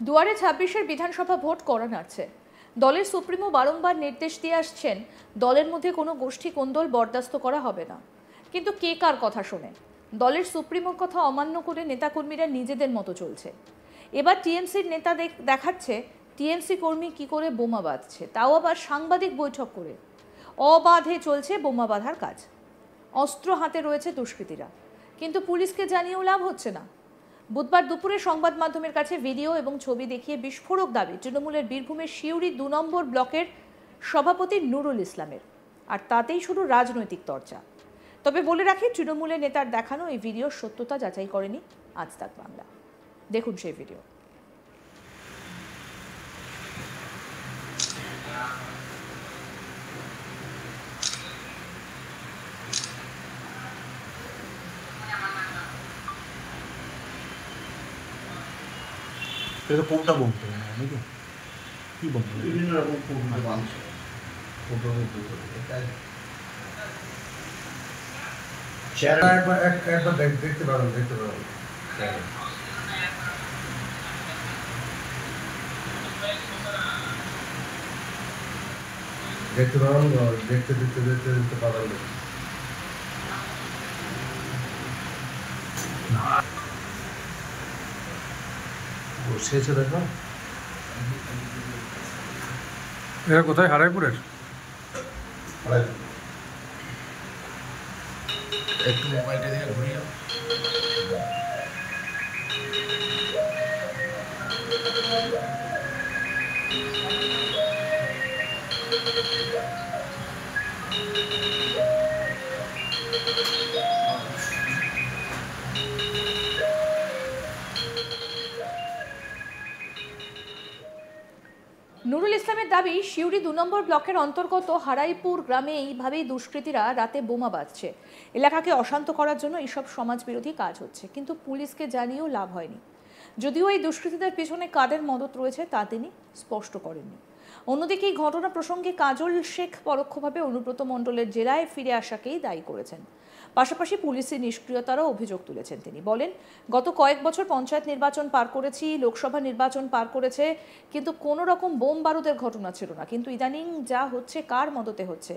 দুয়ারে ২৬-এর বিধানসভা ভোট করা নাড়ছে। দলের সুপ্রিমো বারংবার নির্দেশ দিয়ে আসছেন দলের মধ্যে কোনো গোষ্ঠী কোন্দল বরদাস্ত করা হবে না। কিন্তু কে কার কথা শোনে? দলের সুপ্রিমোর কথা অমান্য করে নেতাকর্মীরা নিজেদের মতো চলছে। এবার টিএমসির নেতা দেখাচ্ছে টিএমসি কর্মী কি করে বোমা বাঁধছে, তাও আবার সাংবাদিক বৈঠক করে। অবাধে চলছে বোমা বাঁধার কাজ। অস্ত্র হাতে রয়েছে দুষ্কৃতীরা, কিন্তু পুলিশকে জানিয়েও লাভ হচ্ছে না। বুধবার দুপুরে সংবাদ মাধ্যমের কাছে ভিডিও এবং ছবি দেখিয়ে বিস্ফোরক দাবি তৃণমূলের বীরভূমের সিউড়ি ২ নম্বর ব্লকের সভাপতি নুরুল ইসলামের, আর তাতেই শুরু রাজনৈতিক চর্চা। তবে বলে রাখি, তৃণমূলের নেতার দেখানো এই ভিডিওর সত্যতা যাচাই করেনি আজ তাক বাংলা। দেখুন সেই ভিডিও। এটা কোনটা বলতে হবে নাকি কি বলতে হবে? বিভিন্ন রকম পূর্ণ মাংস একবার দেখতে পাবেন দেখতে পাবেন। বসেছে দেখো, এটা কোথায়? হারাইপুরের? একটু মোবাইলটা দিয়ে ঘুরিয়ে নুরুল ইসলামের দাবি, সিউড়ি ২ নম্বর ব্লকের অন্তর্গত হারাইপুর গ্রামে এইভাবেই দুষ্কৃতীরা রাতে বোমা বাঁধছে। এলাকাকে অশান্ত করার জন্য এইসব সমাজবিরোধী কাজ হচ্ছে, কিন্তু পুলিশকে জানিয়েও লাভ হয়নি। যদিও এই দুষ্কৃতীদের পিছনে কাদের মদত রয়েছে তা তিনি স্পষ্ট করেননি। অন্যদিকে এই ঘটনা প্রসঙ্গে কাজল শেখ পরোক্ষভাবে অনুব্রত মণ্ডলের জেলায় ফিরে আসাকেই দায়ী করেছেন। পাশাপাশি পুলিশের নিষ্ক্রিয়তারও অভিযোগ তুলেছেন তিনি। বলেন, গত কয়েক বছর পঞ্চায়েত নির্বাচন পার করেছি, লোকসভা নির্বাচন পার করেছে, কিন্তু কোনো রকম বোম বারুদের ঘটনা ছিল না। কিন্তু ইদানিং যা হচ্ছে কার মদতে হচ্ছে,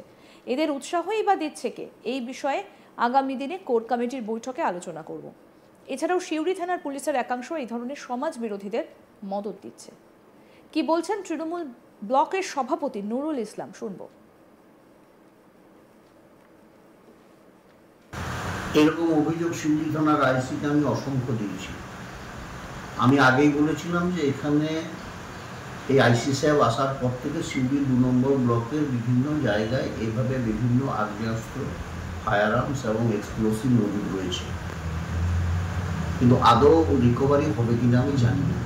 এদের উৎসাহই বা দিচ্ছে কে? এই বিষয়ে আগামী দিনে কোর কমিটির বৈঠকে আলোচনা করব। এছাড়াও সিউড়ি থানার পুলিশের একাংশ এই ধরনের সমাজ বিরোধীদের মদত দিচ্ছে। কি বলছেন তৃণমূল ব্লকের সভাপতি নুরুল ইসলাম, শুনবো। এরকম অভিযোগ সিউড়ি থানার আইসিকে আমি অসংখ্য দিয়েছি। আমি আগেই বলেছিলাম যে এখানে এই আইসি সাহেব আসার পর থেকে সিউড়ি ২ নম্বর ব্লকের বিভিন্ন জায়গায় এভাবে বিভিন্ন আগ্নেয়াস্ত্র, ফায়ার আর্মস এবং এক্সপ্লোসিভ মজুদ রয়েছে, কিন্তু আদৌ রিকভারি হবে কিনা আমি জানি না।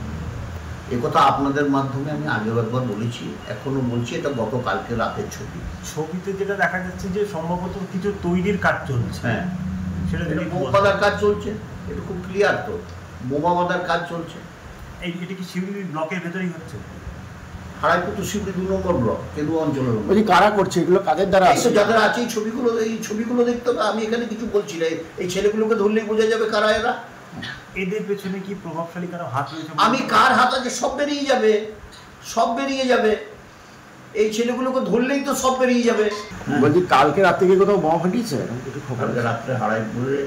একথা আপনাদের মাধ্যমে আমি আগেও একবার বলেছি, এখনো বলছি। এটা গতকালকে রাতের ছবি। ছবিতে যেটা দেখা যাচ্ছে যে সম্ভবত কিছু তৈরির কাজ চলছে। হ্যাঁ, সেটা বোমা বাঁধার কাজ চলছে, এটা খুব ক্লিয়ার। তো বোমা বাঁধার কাজ চলছে। এটা কি সিউড়ি ব্লকের ভেতরেই হচ্ছে? হারাইপুর তো সিউড়ি ২ নম্বর ব্লক, কেদু অঞ্চলের মধ্যে। বলছি কারা করছে এগুলো, কাদের দ্বারা? যাদের আছে এই ছবিগুলো দেখতে হবে। আমি এখানে কিছু বলছি না, এই ছেলেগুলোকে ধরলেই বোঝা যাবে কারা এরা। এদের পেছনে কি প্রভাবশালী কারো হাত রয়েছে? আমি কার হাত আছে সব বেরিয়ে যাবে, সব বেরিয়ে যাবে। এই ছেলেগুলোকে ধরলেই তো সব বেরিয়ে যাবে। বলছি কালকে রাত্রে কি কোথাও বোমা ফাটিয়েছে? কালকে রাত্রে হারাইপুরে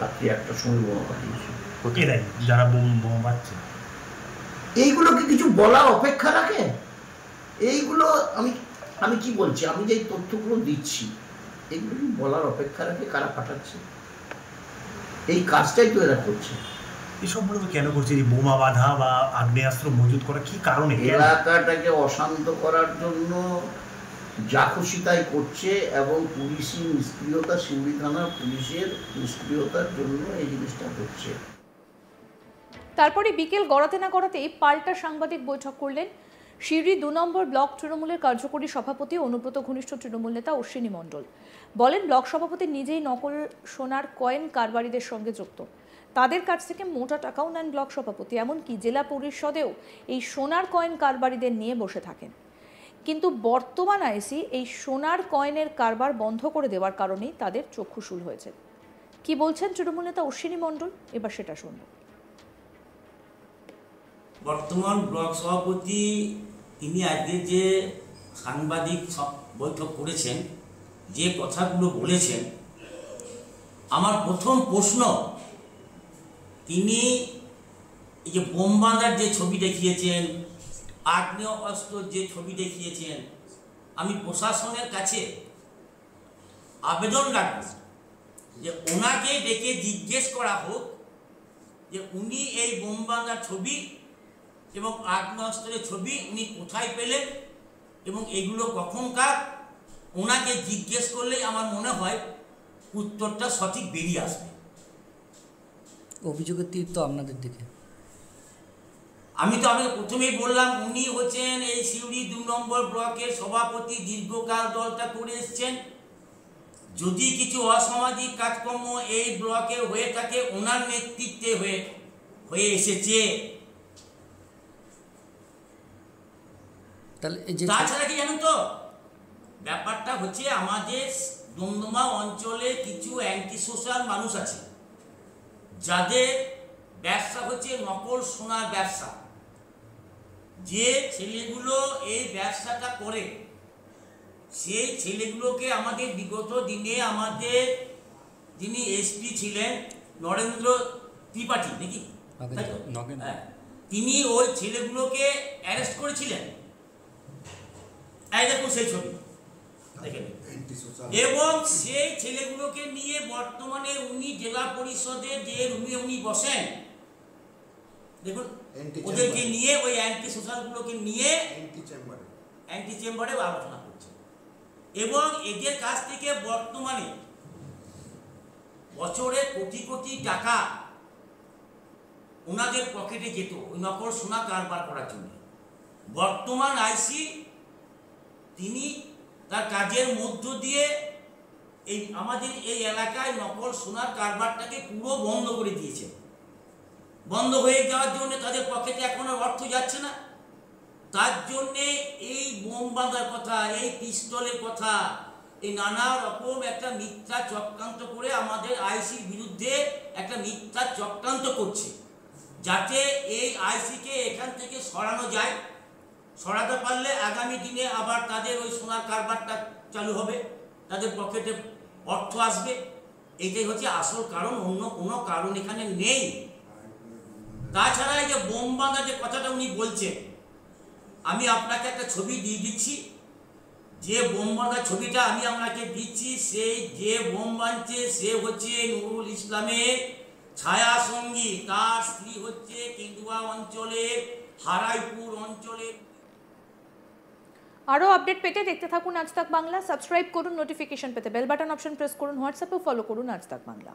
রাত্রি ১টার সময় বোমা ফাটিয়েছে। এরাই যারা বোমা বাঁধছে। এইগুলোকে কিছু বলার অপেক্ষা রাখে? এইগুলো আমি কি বলছি, আমি যে তথ্যগুলো দিচ্ছি এগুলো কি বলার অপেক্ষা রাখে কারা পাঠাচ্ছে? এই কাজটাই তো এরা করছে। এসব মূলত কেন করছে? এই বোমা বাঁধা বা আগ্নেয়াস্ত্র মজুত করা কি কারণে? এলাকাটাকে অশান্ত করার জন্য যা খুশি তাই করছে, এবং পুলিশি নিষ্ক্রিয়তা, সিউড়ি থানার পুলিশের নিষ্ক্রিয়তার জন্য এই জিনিসটা হচ্ছে। তারপরে বিকেল গড়াতে না গড়াতেই পাল্টা সাংবাদিক বৈঠক করলেন সিউড়ি ২ নম্বর ব্লক তৃণমূলের কার্যকরী সভাপতি অনুব্রত ঘনিষ্ঠ তৃণমূল নেতা অশ্বিনী মণ্ডল। বলেন, ব্লক সভাপতি নিজেই নকল সোনার কয়েন কারবারিদের সঙ্গে যুক্ত। তাদের কাছ থেকে মোটা টাকাও নেন ব্লক সভাপতি। এমনকি জেলা পরিষদেও এই সোনার কয়েন কারবারিদের নিয়ে বসে থাকেন। কিন্তু বর্তমান আইসি এই সোনার কয়েনের কারবার বন্ধ করে দেওয়ার কারণেই তাদের চক্ষুশূল হয়েছে। কি বলছেন তৃণমূল নেতা অশ্বিনী মণ্ডল, এবার সেটা শুনব। বর্তমান ব্লক সভাপতি তিনি আজকে যে সাংবাদিক বৈঠক করেছেন, যে কথাগুলো বলেছেন, আমার প্রথম প্রশ্ন, তিনি এই যে বোম বাঁধার যে ছবি দেখিয়েছেন, আগ্নেয় অস্ত্র যে ছবি দেখিয়েছেন, আমি প্রশাসনের কাছে আবেদন রাখব যে ওনাকে ডেকে জিজ্ঞেস করা হোক যে উনি এই বোম বাঁধার ছবি এবং আগ্নেয়াস্ত্রের ছবি উনি কোথায় পেলেন এবং এগুলো কখনকার, ওনাকে জিজ্ঞেস করলেই আমার মনে হয় উত্তরটা সঠিক বেরিয়ে আসবে। অভিযোগের তীর তো আপনাদের দিকে। আমি প্রথমেই বললাম, উনি হচ্ছেন এই সিউড়ি 2 নম্বর ব্লকের সভাপতি, দীর্ঘকাল দলটা করে এসছেন। যদি কিছু অসামাজিক কাজকর্ম এই ব্লকে হয়ে থাকে, ওনার নেতৃত্বে হয়ে এসেছে। তাহলে এই যে তাছাড়া কি জানেন তো, ব্যাপারটা হচ্ছে আমাদের দমদমা অঞ্চলে কিছু অ্যান্টি সোশ্যাল মানুষ আছে, যাদের ব্যবসা হচ্ছে নকল সোনার ব্যবসা। যে ছেলেগুলো এই ব্যবসাটা করে, সেই ছেলেগুলোকে আমাদের বিগত দিনে আমাদের যিনি এসপি ছিলেন নরেন্দ্র ত্রিপাঠী নাকি, তাই তো? হ্যাঁ, তিনি ওই ছেলেগুলোকে অ্যারেস্ট করেছিলেন। এই দেখুন সেই ছবি দেখেন। এবং সেই ছেলেগুলোকে নিয়ে বর্তমানে উনি জেলা পরিষদে যে রুমে উনি বসেন, দেখুন ওদেরকে নিয়ে, ওই অ্যান্টি সোশ্যালগুলোকে নিয়ে অ্যান্টি চেম্বারে আলোচনা করছে। এবং এদের কাছ থেকে বর্তমানে বছরে কোটি কোটি টাকা ওনাদের পকেটে যেত ওই নকল সোনা কারবার করার জন্য। বর্তমান আইসি তিনি তার কাজের মধ্য দিয়ে এই আমাদের এই এলাকায় নকল সোনার কারবারটাকে পুরো বন্ধ করে দিয়েছে। বন্ধ হয়ে যাওয়ার জন্য তাদের পকেটে এখন আর অর্থ যাচ্ছে না। তার জন্যে এই বোম বাঁধার কথা, এই পিস্তলের কথা, এই নানা রকম একটা মিথ্যা চক্রান্ত করে আমাদের আইসির বিরুদ্ধে একটা মিথ্যা চক্রান্ত করছে, যাতে এই আইসিকে এখান থেকে সরানো যায়। সরাতে পারলে আগামী দিনে আবার তাদের ওই সোনার কারবারটা চালু হবে, তাদের পকেটে অর্থ আসবে। এটাই হচ্ছে আসল কারণ, অন্য কোনো কারণ এখানে নেই। তাছাড়া এই যে বোম বাঁধা যে কথাটা উনি বলছেন, আমি আপনাকে একটা ছবি দিয়ে দিচ্ছি। যে বোম বাঁধা ছবিটা আমি আপনাকে দিচ্ছি, সেই যে বোম বাঁধছে সে হচ্ছে নুরুল ইসলামের ছায়া সঙ্গী। তার স্ত্রী হচ্ছে কেন্দুয়া অঞ্চলের হারাইপুর অঞ্চলের। আরও আপডেট পেতে দেখতে থাকুন আজ তাক বাংলা। সাবস্ক্রাইব করুন, নোটিফিকেশন পেতে বেল বাটন অপশন প্রেস করুন, হোয়াটসঅ্যাপেও ফলো করুন আজ তাক বাংলা।